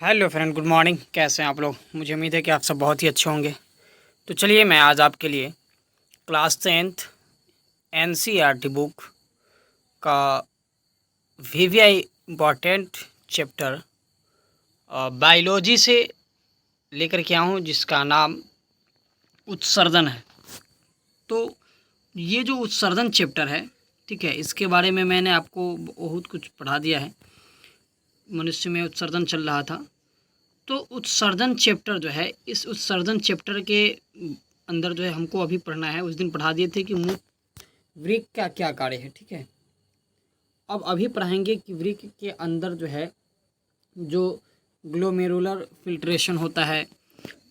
Hello friend, good morning. कैसे हैं आप लोग? मुझे उम्मीद है कि आप सब बहुत ही अच्छे होंगे। तो चलिए, मैं आज आपके लिए क्लास 10th एनसीईआरटी बुक का वीवीआई इम्पॉर्टेंट चैप्टर बायोलॉजी से लेकर के आया हूँ, जिसका नाम उत्सर्जन है। तो ये जो उत्सर्जन चैप्टर है, ठीक है, इसके बारे में मैंने आपको बहुत कुछ पढ़ा दिया है। मनुष्य में उत्सर्जन चल रहा था, तो उत्सर्जन चैप्टर जो है, इस उत्सर्जन चैप्टर के अंदर जो है हमको अभी पढ़ना है। उस दिन पढ़ा दिए थे कि वृक्क का क्या कार्य है, ठीक है। अब अभी पढ़ाएंगे कि वृक्क के अंदर जो है, जो ग्लोमेरुलर फिल्ट्रेशन होता है,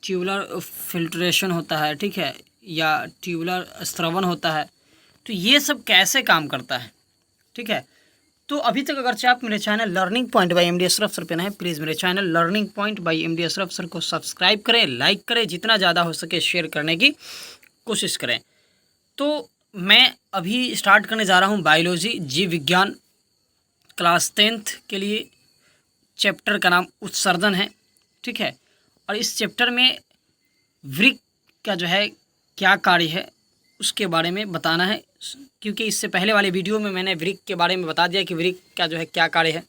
ट्यूबुलर फिल्ट्रेशन होता है, ठीक है, या ट्यूबुलर स्रवण होता है, तो ये सब कैसे काम करता है, ठीक है। तो अभी तक अगर आप मेरे channel learning point by MD Ashraf sir पे नए हैं, प्लीज़ मेरे channel learning point by MD Ashraf sir को सब्सक्राइब करें, लाइक करें, जितना ज़्यादा हो सके शेयर करने की कोशिश करें। तो मैं अभी स्टार्ट करने जा रहा हूँ बायोलॉजी, जीव विज्ञान, क्लास 10th के लिए। चैप्टर का नाम उत्सर्जन है, ठीक है। और इस चैप्टर में वृक्क का जो है क्या कार्य है उसके बारे में बताना है, क्योंकि इससे पहले वाले वीडियो में मैंने वृक्क के बारे में बता दिया कि वृक्क का जो है क्या कार्य है,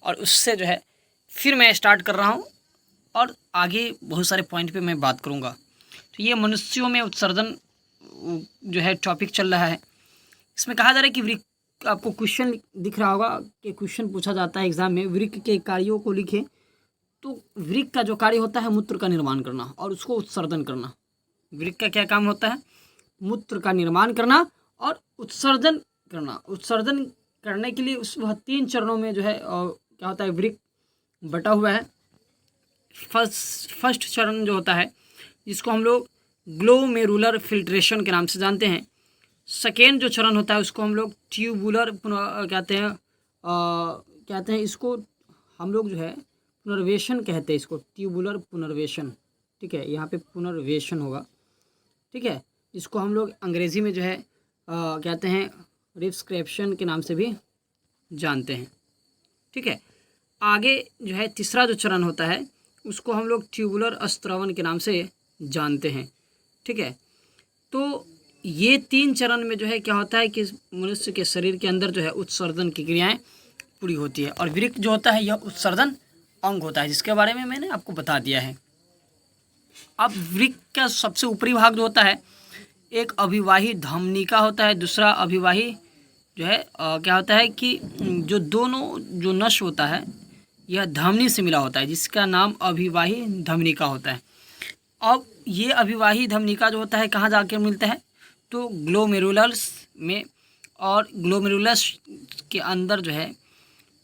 और उससे जो है फिर मैं स्टार्ट कर रहा हूँ और आगे बहुत सारे पॉइंट पे मैं बात करूँगा। तो ये मनुष्यों में उत्सर्जन जो है टॉपिक चल रहा है। इसमें कहा जा रहा है कि वृक्क, आपको क्वेश्चन दिख रहा होगा कि क्वेश्चन पूछा जाता है एग्जाम में, वृक्क के कार्यों को लिखे। तो वृक्क का जो कार्य होता है मूत्र का निर्माण करना और उसको उत्सर्जन करना। वृक्क का क्या काम होता है? मूत्र का निर्माण करना और उत्सर्जन करना। उत्सर्जन करने के लिए वह 3 चरणों में जो है क्या होता है, वृक्क बटा हुआ है। फर्स्ट चरण जो होता है, जिसको हम लोग ग्लोमेरुलर फिल्ट्रेशन के नाम से जानते हैं। सेकेंड जो चरण होता है उसको हम लोग ट्यूबुलर कहते हैं इसको हम लोग जो है पुनर्वेशन कहते हैं, इसको ट्यूबुलर पुनर्वेशन, ठीक है। यहाँ पे पुनर्वेशन होगा, ठीक है, जिसको हम लोग अंग्रेज़ी में जो है कहते हैं रिस्क्रिप्शन के नाम से भी जानते हैं, ठीक है। आगे जो है तीसरा जो चरण होता है उसको हम लोग ट्यूबुलर स्रवण के नाम से जानते हैं, ठीक है। तो ये 3 चरण में जो है क्या होता है कि मनुष्य के शरीर के अंदर जो है उत्सर्जन की क्रियाएं पूरी होती है, और वृक्क जो होता है यह उत्सर्जन अंग होता है, जिसके बारे में मैंने आपको बता दिया है। अब वृक्क का सबसे ऊपरी भाग जो होता है, एक अभिवाही धमनिका होता है, दूसरा अभिवाही जो है क्या होता है कि जो दोनों जो नस होता है यह धमनी से मिला होता है, जिसका नाम अभिवाही धमनिका होता है। अब ये अभिवाही धमनिका जो होता है कहाँ जाकर मिलता है? तो ग्लोमेरुलस में, और ग्लोमेरुलस के अंदर जो है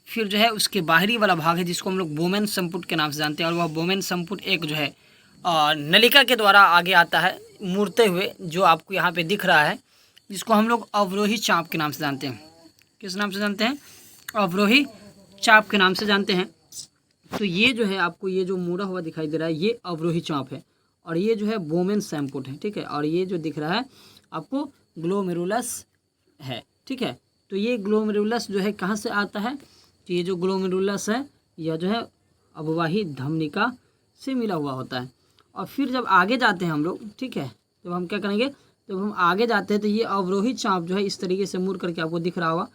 फिर जो है उसके बाहरी वाला भाग है, जिसको हम लोग बोमेन संपुट के नाम से जानते हैं। और वह बोमेन संपुट एक जो है नलिका के द्वारा आगे आता है मुड़ते हुए, जो आपको यहाँ पे दिख रहा है, जिसको हम लोग अवरोही चाप के नाम से जानते हैं। किस नाम से जानते हैं? अवरोही चाप के नाम से जानते हैं। तो ये जो है आपको ये जो मुड़ा हुआ दिखाई दे रहा है ये अवरोही चाप है, और ये जो है बोमेन संपुट है, ठीक है। और ये जो दिख रहा है आपको ग्लोमेरुलस है, ठीक है। तो ये ग्लोमेरुलस जो है कहाँ से आता है? तो ये जो ग्लोमेरुलस है यह जो है अभिवाही धमनिका से मिला हुआ होता है। और फिर जब आगे जाते हैं हम लोग, ठीक है, जब हम क्या करेंगे, जब हम आगे जाते हैं तो ये अवरोही चाप जो है इस तरीके से मुड़ करके आपको दिख रहा होगा,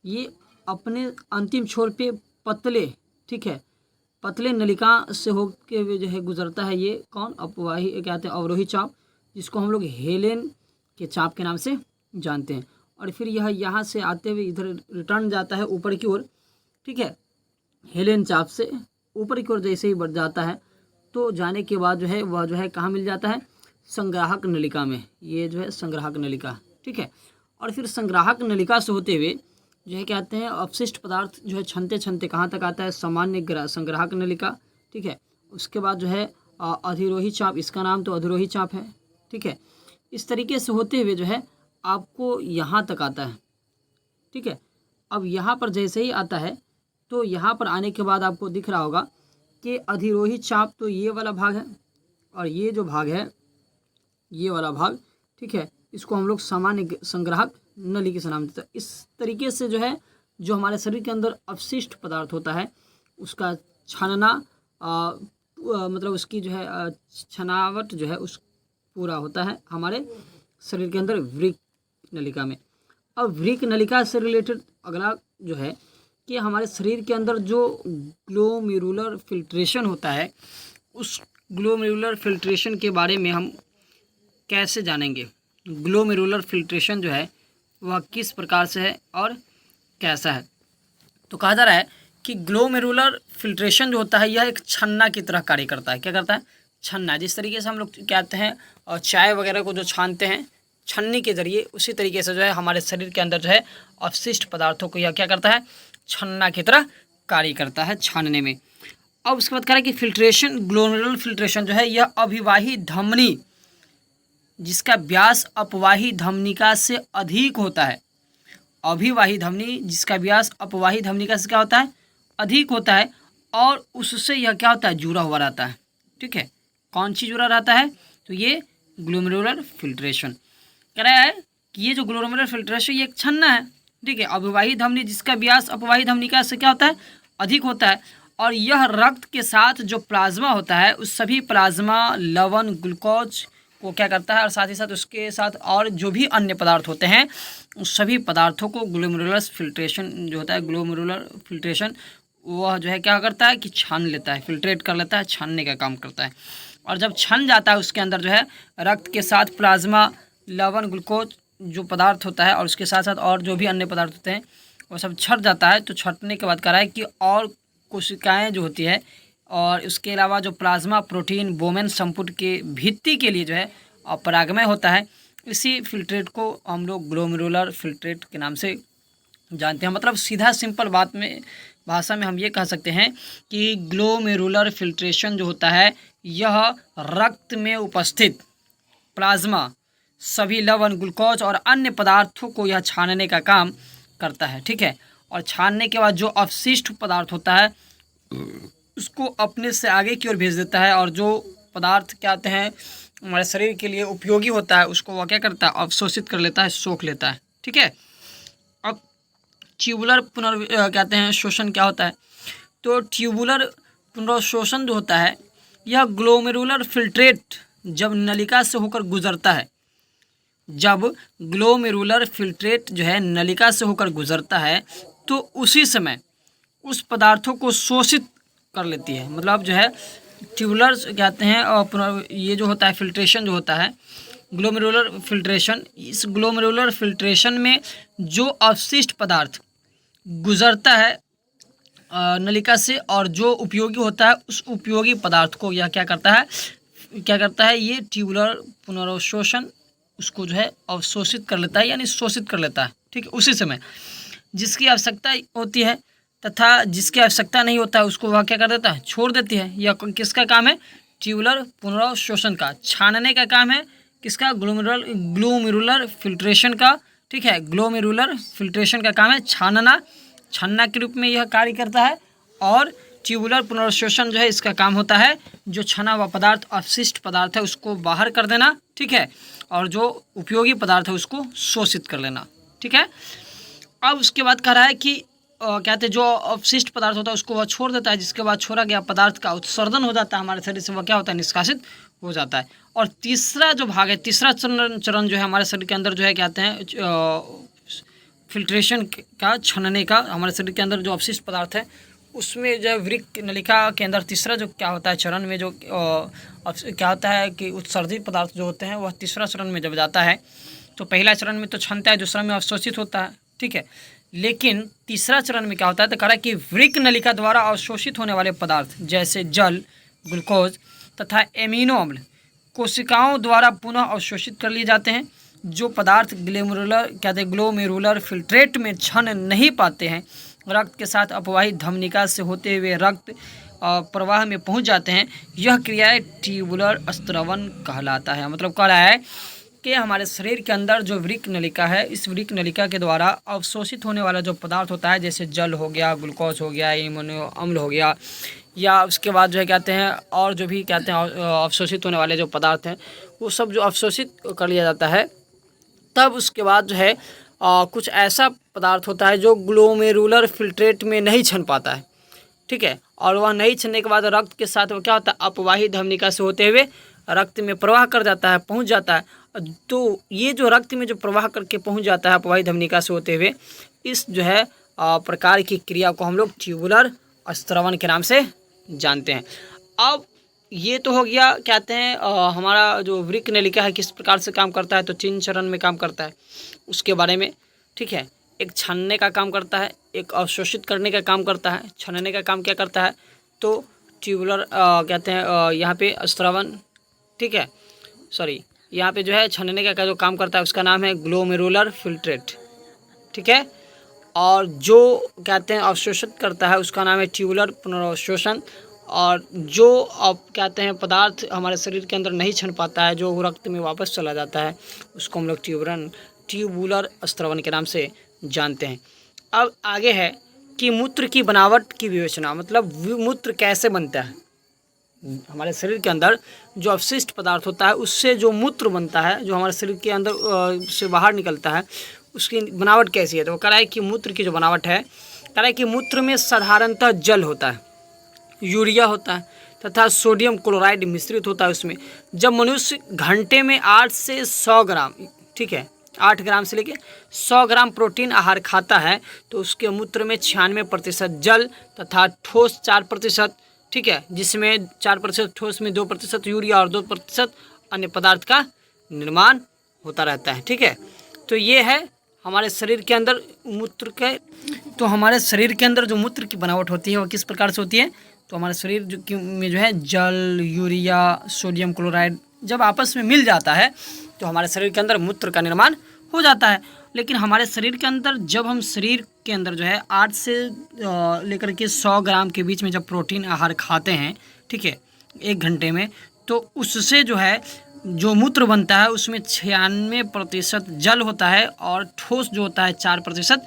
ये अपने अंतिम छोर पे पतले, ठीक है, पतले नलिका से होकर जो है गुजरता है। ये कौन? अपवाही कहते हैं अवरोही चाप, जिसको हम लोग हेलेन के चाप के नाम से जानते हैं। और फिर यह यहाँ से आते हुए इधर रिटर्न जाता है ऊपर की ओर, ठीक है। हेलेन चाप से ऊपर की ओर जैसे ही बढ़ जाता है तो जाने के बाद जो है वह जो है कहाँ मिल जाता है? संग्राहक नलिका में। ये जो है संग्राहक नलिका, ठीक है। और फिर संग्राहक नलिका से होते हुए जो है कहते हैं अपशिष्ट पदार्थ जो है छनते छनते कहाँ तक आता है? सामान्य संग्राहक नलिका, ठीक है। उसके बाद जो है अधिरोही चाप, इसका नाम तो अधिरोही चाप है, ठीक है। इस तरीके से होते हुए जो है आपको यहाँ तक आता है, ठीक है। अब यहाँ पर जैसे ही आता है तो यहाँ पर आने के बाद आपको दिख रहा होगा कि अधिरोही चाप तो ये वाला भाग है, और ये जो भाग है ये वाला भाग, ठीक है, इसको हम लोग सामान्य संग्राहक नलिका से नाम देते हैं। इस तरीके से जो है जो हमारे शरीर के अंदर अपशिष्ट पदार्थ होता है उसका छानना मतलब उसकी जो है छनावट जो है उस पूरा होता है हमारे शरीर के अंदर वृक्क नलिका में। अब वृक्क नलिका से रिलेटेड अगला जो है कि हमारे शरीर के अंदर जो ग्लोमेरुलर फिल्ट्रेशन होता है, उस ग्लोमेरुलर फिल्ट्रेशन के बारे में हम कैसे जानेंगे। ग्लोमेरुलर फिल्ट्रेशन जो है वह किस प्रकार से है और कैसा है। तो कहा जा रहा है कि ग्लोमेरुलर फिल्ट्रेशन जो होता है यह एक छन्ना की तरह कार्य करता है। क्या करता है? छन्ना। जिस तरीके से हम लोग कहते हैं और चाय वगैरह को जो छानते हैं छन्नी के ज़रिए, उसी तरीके से जो है हमारे शरीर के अंदर जो है अवशिष्ट पदार्थों को यह क्या करता है? छन्ना की तरह कार्य करता है छानने में। अब उसके बाद कह रहा है कि फिल्ट्रेशन, ग्लोमेरुलर फिल्ट्रेशन जो है यह अभिवाही धमनी जिसका व्यास अपवाही धमनिका से अधिक होता है। अभिवाही धमनी जिसका व्यास अपवाही धमनिका से क्या होता है? अधिक होता है, और उससे यह क्या होता है? जुड़ा हुआ रहता है। ठीक है, कौन सी जुड़ा रहता है? तो ये ग्लोमेरुलर फिल्ट्रेशन कह रहा है कि ये जो ग्लोमेरुलर फिल्ट्रेशन ये एक छन्ना है। ठीक है, अभिवाही धमनी जिसका व्यास अपवाही धमनिका से क्या होता है? अधिक होता है, और यह रक्त के साथ जो प्लाज्मा होता है उस सभी प्लाज्मा, लवण, ग्लूकोज को क्या करता है, और साथ ही साथ उसके साथ और जो भी अन्य पदार्थ होते हैं उस सभी पदार्थों को ग्लोमेरुलर फिल्ट्रेशन जो होता है, ग्लोमेरुलर फिल्ट्रेशन वह जो है क्या करता है कि छान लेता है, फिल्ट्रेट कर लेता है, छानने का काम करता है। और जब छन जाता है उसके अंदर जो है रक्त के साथ प्लाज्मा, लवण, ग्लूकोज जो पदार्थ होता है और उसके साथ साथ और जो भी अन्य पदार्थ होते हैं वो सब छट जाता है। तो छटने के बाद कह रहा है कि और कोशिकाएँ जो होती है और उसके अलावा जो प्लाज्मा, प्रोटीन, बोमेन संपुट के भित्ति के लिए जो है परागमय होता है। इसी फिल्ट्रेट को हम लोग ग्लोमेरुलर फिल्ट्रेट के नाम से जानते हैं। मतलब सीधा सिंपल बात में भाषा में हम ये कह सकते हैं कि ग्लोमेरुलर फिल्ट्रेशन जो होता है यह रक्त में उपस्थित प्लाज्मा, सभी लवण, ग्लूकोज और अन्य पदार्थों को यह छानने का काम करता है। ठीक है, और छानने के बाद जो अवशिष्ट पदार्थ होता है उसको अपने से आगे की ओर भेज देता है, और जो पदार्थ क्या कहते हैं हमारे शरीर के लिए उपयोगी होता है उसको वह क्या करता है? अवशोषित कर लेता है, सोख लेता है। ठीक है, अब ट्यूबुलर कहते हैं शोषण क्या होता है? तो ट्यूबुलर पुनर्शोषण जो होता है यह ग्लोमेरुलर फिल्ट्रेट जब नलिका से होकर गुजरता है, जब ग्लोमेरुलर फिल्ट्रेट जो है नलिका से होकर गुजरता है तो उसी समय उस पदार्थों को शोषित कर लेती है। मतलब जो है ट्यूबुलर कहते हैं, और ये जो होता है फिल्ट्रेशन जो होता है ग्लोमेरुलर फिल्ट्रेशन, इस ग्लोमेरुलर फिल्ट्रेशन में जो अवशिष्ट पदार्थ गुजरता है नलिका से और जो उपयोगी होता है उस उपयोगी पदार्थ को यह क्या करता है ये ट्यूबुलर पुनर्शोषण उसको जो है अवशोषित कर लेता है, यानी शोषित कर लेता है। ठीक है, उसी समय जिसकी आवश्यकता होती है तथा जिसकी आवश्यकता नहीं होता है उसको वह क्या कर देता है? छोड़ देती है। यह किसका काम है? ट्यूबुलर पुनर्शोषण का, छानने का काम है। किसका? ग्लोमेरुलर फिल्ट्रेशन का। ठीक है, ग्लोमेरुलर फिल्ट्रेशन का काम है छानना के रूप में यह कार्य करता है, और ट्यूबुलर पुनर्शोषण जो है इसका काम होता है जो छना हुआ पदार्थ, अवशिष्ट पदार्थ है उसको बाहर कर देना। ठीक है, और जो उपयोगी पदार्थ है उसको शोषित कर लेना। ठीक है, अब उसके बाद कह रहा है कि कहते हैं जो अवशिष्ट पदार्थ होता है उसको वह छोड़ देता है, जिसके बाद छोड़ा गया पदार्थ का उत्सर्जन हो जाता है हमारे शरीर से, वह क्या होता है? निष्कासित हो जाता है। और तीसरा जो भाग है, तीसरा चरण जो है हमारे शरीर के अंदर जो है कहते हैं फिल्ट्रेशन का, छनने का, हमारे शरीर के अंदर जो अवशिष्ट पदार्थ है उसमें जो वृक्क नलिका के अंदर तीसरा जो क्या होता है चरण में जो क्या होता है कि उत्सर्जित पदार्थ जो होते हैं वह तीसरा चरण में जब जाता है तो पहला चरण में तो छनता है, दूसरा में अवशोषित होता है। ठीक है, लेकिन तीसरा चरण में क्या होता है? तो कह रहा है कि वृक्क नलिका द्वारा अवशोषित होने वाले पदार्थ जैसे जल, ग्लूकोज तथा एमिनो अम्ल कोशिकाओं द्वारा पुनः अवशोषित कर लिए जाते हैं। जो पदार्थ ग्लोमेरुलर फिल्ट्रेट में छन नहीं पाते हैं, रक्त के साथ अपवाही धमनिका से होते हुए रक्त प्रवाह में पहुंच जाते हैं, यह क्रिया ट्यूबुलर स्त्रवण कहलाता है। मतलब कह रहा है कि हमारे शरीर के अंदर जो वृक्क नलिका है, इस वृक्क नलिका के द्वारा अवशोषित होने वाला जो पदार्थ होता है जैसे जल हो गया, ग्लूकोज हो गया, एमिनो अम्ल हो गया, या उसके बाद जो है कहते हैं और जो भी कहते हैं अवशोषित होने वाले जो पदार्थ हैं वो सब जो अवशोषित कर लिया जाता है, तब उसके बाद जो है कुछ ऐसा पदार्थ होता है जो ग्लोमेरुलर फिल्ट्रेट में नहीं छन पाता है। ठीक है। और वह नहीं छनने के बाद रक्त के साथ वो क्या होता है, अपवाही धमनिका से होते हुए रक्त में प्रवाह कर जाता है, पहुंच जाता है। तो ये जो रक्त में जो प्रवाह करके पहुंच जाता है अपवाही धमनिका से होते हुए, इस जो है प्रकार की क्रिया को हम लोग ट्यूबुलर स्त्रवण के नाम से जानते हैं। अब ये तो हो गया, कहते हैं हमारा जो वृक्क नलिका है किस प्रकार से काम करता है, तो 3 चरण में काम करता है उसके बारे में, ठीक है। एक छानने का काम करता है, एक अवशोषित करने का काम करता है। छानने का काम क्या करता है, तो ट्यूबुलर कहते हैं यहाँ पे स्त्रवण, ठीक है, सॉरी यहाँ पे जो है छानने का जो काम करता है उसका नाम है ग्लोमेरुलर फिल्ट्रेट, ठीक है। और जो कहते हैं अवशोषित करता है उसका नाम है ट्यूबुलर पुनर्अवशोषण। और जो अब कहते हैं पदार्थ हमारे शरीर के अंदर नहीं छन पाता है, जो रक्त में वापस चला जाता है, उसको हम लोग ट्यूबुलर स्त्रवण के नाम से जानते हैं। अब आगे है कि मूत्र की बनावट की विवेचना, मतलब मूत्र कैसे बनता है। हमारे शरीर के अंदर जो अवशिष्ट पदार्थ होता है उससे जो मूत्र बनता है, जो हमारे शरीर के अंदर से बाहर निकलता है, उसकी बनावट कैसी है। तो कह रहा है कि मूत्र की जो बनावट है, कह रहा है कि मूत्र में साधारणतः जल होता है, यूरिया होता है तथा सोडियम क्लोराइड मिश्रित होता है उसमें। जब मनुष्य घंटे में 8 से 100 ग्राम, ठीक है, 8 ग्राम से लेके 100 ग्राम प्रोटीन आहार खाता है, तो उसके मूत्र में 96% जल तथा ठोस 4%, ठीक है, जिसमें 4% ठोस में 2% यूरिया और 2% अन्य पदार्थ का निर्माण होता रहता है, ठीक है। तो ये है हमारे शरीर के अंदर मूत्र के, तो हमारे शरीर के अंदर जो मूत्र की बनावट होती है वो किस प्रकार से होती है, तो हमारे शरीर में जो है जल, यूरिया, सोडियम क्लोराइड जब आपस में मिल जाता है तो हमारे शरीर के अंदर मूत्र का निर्माण हो जाता है। लेकिन हमारे शरीर के अंदर जब हम शरीर के अंदर जो है 8 से लेकर के 100 ग्राम के बीच में जब प्रोटीन आहार खाते हैं, ठीक है, 1 घंटे में, तो उससे जो है जो मूत्र बनता है उसमें 96% जल होता है और ठोस जो होता है 4%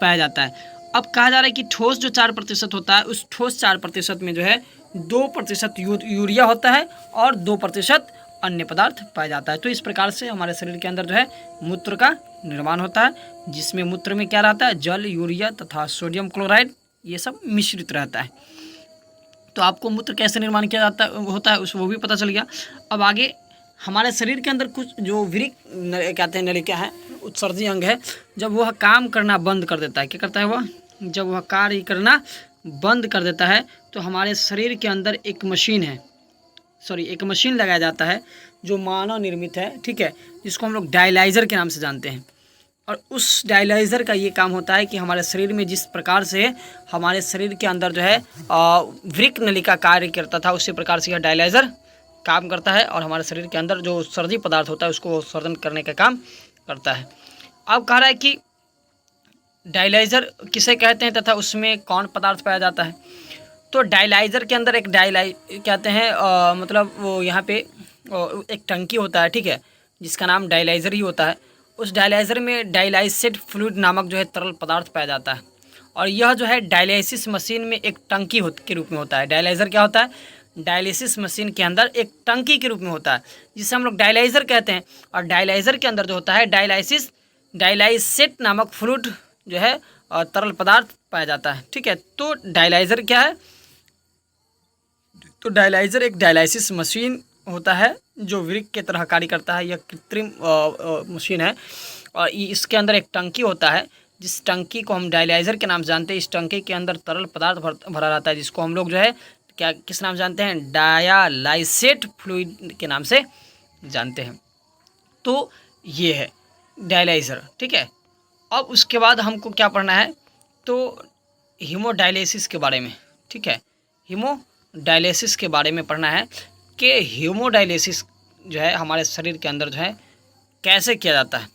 पाया जाता है। अब कहा जा रहा है कि ठोस जो 4% होता है, उस ठोस 4% में जो है 2% यूरिया होता है और 2% अन्य पदार्थ पाया जाता है। तो इस प्रकार से हमारे शरीर के अंदर जो है मूत्र का निर्माण होता है, जिसमें मूत्र में क्या रहता है, जल, यूरिया तथा सोडियम क्लोराइड, ये सब मिश्रित रहता है। तो आपको मूत्र कैसे निर्माण किया जाता होता है उस वो भी पता चल गया। अब आगे हमारे शरीर के अंदर कुछ जो वृक्क कहते हैं नलिका है, उत्सर्जी अंग है, जब वह काम करना बंद कर देता है, क्या करता है वह, जब वह कार्य करना बंद कर देता है, तो हमारे शरीर के अंदर एक मशीन है, एक मशीन लगाया जाता है जो मानव निर्मित है, ठीक है, जिसको हम लोग डायलाइज़र के नाम से जानते हैं। और उस डायलाइज़र का ये काम होता है कि हमारे शरीर में जिस प्रकार से हमारे शरीर के अंदर जो है वृक्क नलिका कार्य करता था, उसी प्रकार से यह डायलाइज़र काम करता है और हमारे शरीर के अंदर जो उत्सर्जी पदार्थ होता है उसको उत्सर्जन करने का काम करता है। अब कह रहा है कि डायलाइज़र किसे कहते हैं तथा उसमें कौन पदार्थ पाया जाता है। तो डायलाइज़र के अंदर एक कहते हैं मतलब वो यहाँ पे एक टंकी होता है, ठीक है, जिसका नाम डायलाइज़र ही होता है। उस डायलाइज़र में डायलाइसेट फ्लूइड नामक जो है तरल पदार्थ पाया जाता है, और यह जो है डायलिसिस मशीन में एक टंकी के रूप में होता है। डायलाइज़र क्या होता है, डायलिसिस मशीन के अंदर एक टंकी के रूप में होता है, जिसे हम लोग डायलाइज़र कहते हैं। और डायलाइज़र के अंदर जो होता है डायलाइसेट नामक फ्लूइड जो है तरल पदार्थ पाया जाता है, ठीक है। तो डायलाइज़र क्या है, तो डायलाइज़र एक डायलाइसिस मशीन होता है जो वृक्क के तरह कार्य करता है। यह कृत्रिम मशीन है और इसके अंदर एक टंकी होता है, जिस टंकी को हम डायलाइज़र के नाम जानते हैं। इस टंकी के अंदर तरल पदार्थ भरा रहता है, जिसको हम लोग जो है क्या किस नाम जानते हैं, डायलाइसेट फ्लूइड के नाम से जानते हैं। तो ये है डायलाइज़र, ठीक है। अब उसके बाद हमको क्या पढ़ना है, तो हीमोडायलिसिस के बारे में, ठीक है, हीमोडायलिसिस के बारे में पढ़ना है कि हीमोडायलिसिस जो है हमारे शरीर के अंदर जो है कैसे किया जाता है।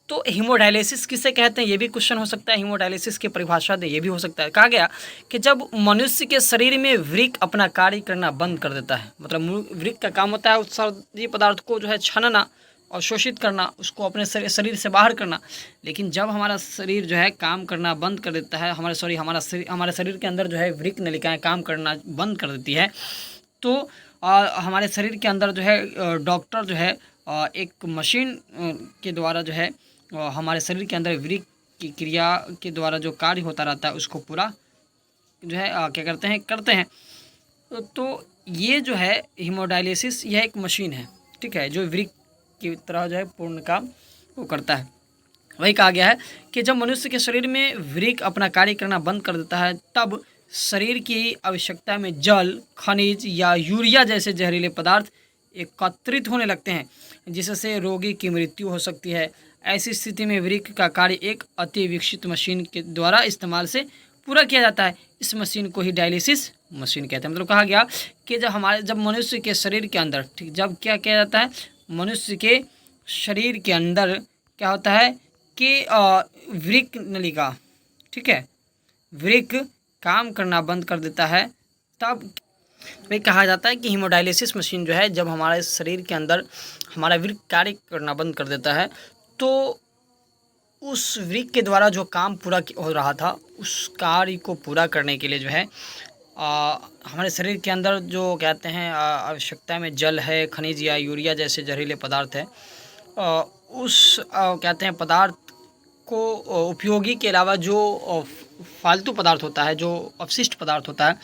तो हीमोडायलिसिस किसे कहते हैं, ये भी क्वेश्चन हो सकता है। हीमोडायलिसिस की परिभाषा दे, ये भी हो सकता है। कहा गया कि जब मनुष्य के शरीर में वृक्क अपना कार्य करना बंद कर देता है, मतलब वृक्क का काम होता है उत्सर्जी पदार्थ को जो है छानना और शोषित करना, उसको अपने शरीर से बाहर करना। लेकिन जब हमारा शरीर जो है काम करना बंद कर देता है, हमारे शरीर के अंदर जो है वृक्क नलिकाएँ काम करना बंद कर देती है, तो हमारे शरीर के अंदर जो है डॉक्टर जो है एक मशीन के द्वारा जो है हमारे शरीर के अंदर वृक्क की क्रिया के द्वारा जो कार्य होता रहता है उसको पूरा जो है क्या करते हैं। तो ये जो है हीमोडायलिसिस, यह एक मशीन है, ठीक है, जो वृक्क की तरह जो है पूर्ण काम वो करता है। वही कहा गया है कि जब मनुष्य के शरीर में वृक्क अपना कार्य करना बंद कर देता है, तब शरीर की आवश्यकता में जल, खनिज या यूरिया जैसे जहरीले पदार्थ एकत्रित होने लगते हैं, जिससे रोगी की मृत्यु हो सकती है। ऐसी स्थिति में वृक्क का कार्य एक अति विकसित मशीन के द्वारा इस्तेमाल से पूरा किया जाता है। इस मशीन को ही डायलिसिस मशीन कहते हैं। मतलब कहा गया कि जब मनुष्य के शरीर के अंदर, ठीक, जब क्या किया जाता है, मनुष्य के शरीर के अंदर क्या होता है कि वृक्क नलिका, ठीक है, वृक्क काम करना बंद कर देता है, तब वही कहा जाता है कि हीमोडायलिसिस मशीन जो है, जब हमारे शरीर के अंदर हमारा वृक्क कार्य करना बंद कर देता है, तो उस वृक्क के द्वारा जो काम पूरा हो रहा था, उस कार्य को पूरा करने के लिए जो है हमारे शरीर के अंदर जो कहते हैं आवश्यकता में जल है, खनिज या यूरिया जैसे जहरीले पदार्थ है, उस कहते हैं पदार्थ को उपयोगी के अलावा जो फालतू पदार्थ होता है, जो अपशिष्ट पदार्थ होता है,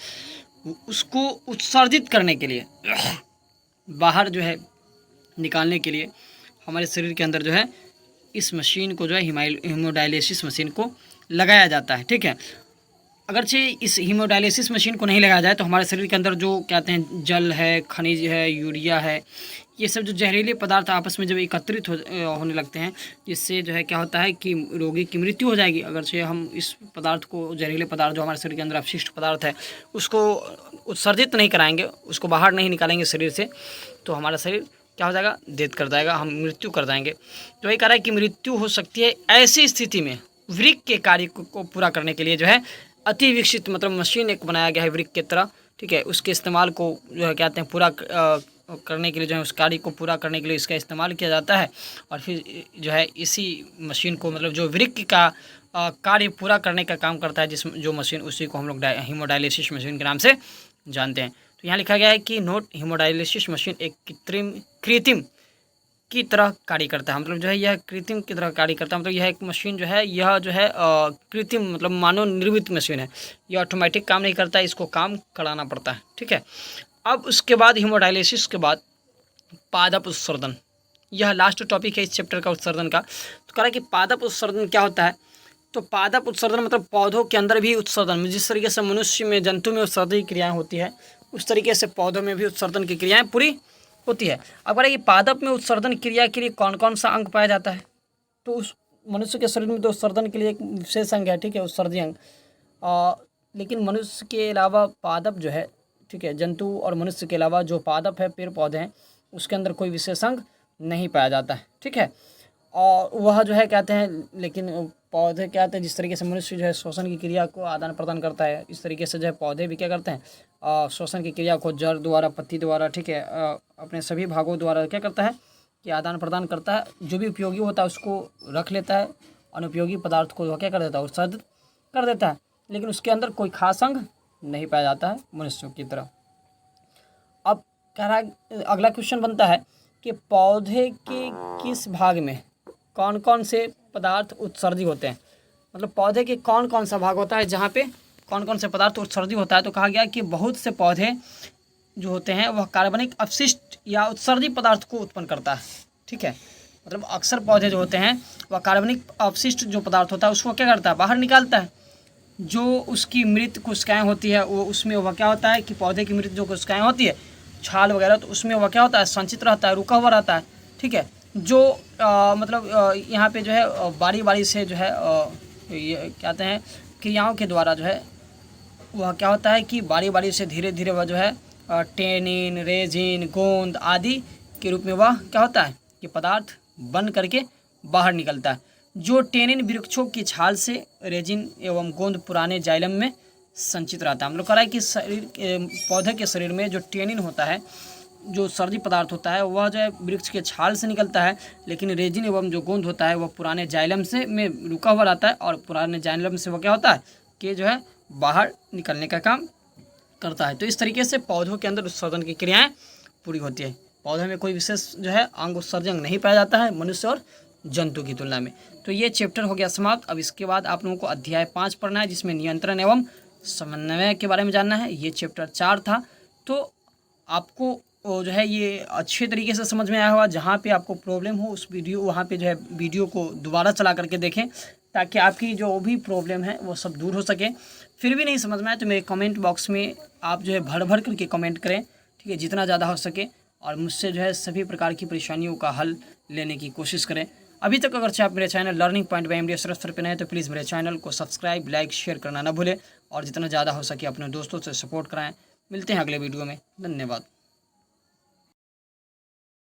उसको उत्सर्जित करने के लिए, बाहर जो है निकालने के लिए हमारे शरीर के अंदर जो है इस मशीन को जो है हीमोडायलिसिस मशीन को लगाया जाता है, ठीक है। अगरचे इस हीमोडायलिसिस मशीन को नहीं लगाया जाए तो हमारे शरीर के अंदर जो कहते हैं जल है, खनिज है, यूरिया है, ये सब जो जहरीले पदार्थ आपस में जब एकत्रित होने लगते हैं, जिससे जो है क्या होता है कि रोगी की मृत्यु हो जाएगी। अगरचे हम इस पदार्थ को, जहरीले पदार्थ जो हमारे शरीर के अंदर अपशिष्ट पदार्थ है, उसको उत्सर्जित नहीं कराएंगे, उसको बाहर नहीं निकालेंगे शरीर से, तो हमारा शरीर क्या हो जाएगा, डेथ कर जाएगा, हम मृत्यु कर जाएंगे। तो वही कह रहा है कि मृत्यु हो सकती है। ऐसी स्थिति में वृक्क के कार्य को पूरा करने के लिए जो है अति विकसित मतलब मशीन एक बनाया गया है वृक्क की तरह, ठीक है। उसके इस्तेमाल को जो है कहते हैं पूरा करने के लिए, जो है उस कार्य को पूरा करने के लिए इसका इस्तेमाल किया जाता है। और फिर जो है इसी मशीन को, मतलब जो वृक्क का कार्य पूरा करने का काम करता है जो मशीन, उसी को हम लोग हीमोडायलिसिस मशीन के नाम से जानते हैं। तो यहाँ लिखा गया है कि नोट, हीमोडायलिसिस मशीन एक कृत्रिम की तरह कार्य करता है। मतलब जो है यह कृत्रिम की तरह कार्य करता है। मतलब यह एक मशीन जो है, यह जो है कृत्रिम मतलब मानव निर्मित मशीन है। यह ऑटोमेटिक काम नहीं करता है, इसको काम कराना पड़ता है, ठीक है। अब उसके बाद हीमोडायलिसिस के बाद पादप उत्सर्जन, यह लास्ट टॉपिक है इस चैप्टर का, उत्सर्जन का। तो कह रहा है कि पादप उत्सर्जन क्या होता है। तो पादप उत्सर्जन मतलब पौधों के अंदर भी उत्सर्जन, जिस तरीके से मनुष्य में, जंतु में उत्सर्जन की क्रियाएँ होती है, उस तरीके से पौधों में भी उत्सर्जन की क्रियाएँ पूरी होती है। अब कह रहा है कि पादप में उत्सर्जन क्रिया के लिए कौन कौन सा अंग पाया जाता है। तो उस मनुष्य के शरीर में तो उत्सर्जन के लिए एक विशेष अंग है, ठीक है, उत्सर्जी अंग। लेकिन मनुष्य के अलावा पादप जो है, ठीक है, जंतु और मनुष्य के अलावा जो पादप है, पेड़ पौधे हैं, उसके अंदर कोई विशेष अंग नहीं पाया जाता है, ठीक है। और वह जो है कहते हैं, लेकिन पौधे क्या कहते हैं, जिस तरीके से मनुष्य जो है श्वसन की क्रिया को आदान प्रदान करता है, इस तरीके से जो है पौधे भी क्या करते हैं, श्वसन की क्रिया को जड़ द्वारा, पत्ती द्वारा, ठीक है, अपने सभी भागों द्वारा क्या करता है कि आदान प्रदान करता है। जो भी उपयोगी होता है उसको रख लेता है, अनुपयोगी पदार्थ को क्या कर देता है, उत्सर्जित कर देता है। लेकिन उसके अंदर कोई खास अंग नहीं पाया जाता है मनुष्यों की तरह। अब कह रहा है, अगला क्वेश्चन बनता है कि पौधे के किस भाग में कौन कौन से पदार्थ उत्सर्जित होते हैं। मतलब पौधे के कौन कौन सा भाग होता है जहाँ पे कौन कौन से पदार्थ उत्सर्जित होता है। तो कहा गया कि बहुत से पौधे जो होते हैं वह कार्बनिक अपशिष्ट या उत्सर्जित पदार्थ को उत्पन्न करता है, ठीक है। मतलब अक्सर पौधे जो होते हैं वह कार्बनिक अपशिष्ट जो पदार्थ होता है उसको क्या करता है, बाहर निकालता है। जो उसकी मृत कोशिकाएँ होती है वो, उसमें वह क्या होता है कि पौधे की मृत जो कोशिकाएँ होती है, छाल वगैरह, तो उसमें वह क्या होता है, संचित रहता है, रुका हुआ रहता है, ठीक है। जो मतलब यहाँ पे जो है बारी बारी से जो है ये कहते हैं क्रियाओं के द्वारा जो है वह क्या होता है कि बारी बारी से धीरे धीरे वह जो है टेनिन, रेजिन, गोंद आदि के रूप में वह क्या होता है कि पदार्थ बन करके बाहर निकलता है। जो टेनिन वृक्षों की छाल से, रेजिन एवं गोंद पुराने जाइलम में संचित रहता है। हम लोग कह रहा है कि शरीर पौधे के शरीर में जो टेनिन होता है, जो सर्दी पदार्थ होता है, वह जो है वृक्ष के छाल से निकलता है। लेकिन रेजिन एवं जो गोंद होता है वह पुराने जाइलम से में रुका हुआ रहता है, और पुराने जाइलम से वह क्या होता है कि जो है बाहर निकलने का काम करता है। तो इस तरीके से पौधों के अंदर उत्सर्जन की क्रियाएं पूरी होती है। पौधों में कोई विशेष जो है अंग उत्सर्जन नहीं पाया जाता है मनुष्य और जंतु की तुलना में। तो ये चैप्टर हो गया समाप्त। अब इसके बाद आप लोगों को अध्याय 5 पढ़ना है, जिसमें नियंत्रण एवं समन्वय के बारे में जानना है। ये चैप्टर 4 था। तो आपको जो है ये अच्छे तरीके से समझ में आया होगा। जहाँ पे आपको प्रॉब्लम हो उस वहाँ पे जो है वीडियो को दोबारा चला करके देखें, ताकि आपकी जो भी प्रॉब्लम है वो सब दूर हो सके। फिर भी नहीं समझ में आए तो मेरे कमेंट बॉक्स में आप जो है भर भर करके कमेंट करें, ठीक है, जितना ज़्यादा हो सके, और मुझसे जो है सभी प्रकार की परेशानियों का हल लेने की कोशिश करें। अभी तक अगर आप मेरे channel learning point by MD Ashraf sir पे नए तो प्लीज़ मेरे चैनल को सब्सक्राइब, लाइक, शेयर करना ना भूलें, और जितना ज़्यादा हो सके अपने दोस्तों से सपोर्ट कराएं। मिलते हैं अगले वीडियो में। धन्यवाद।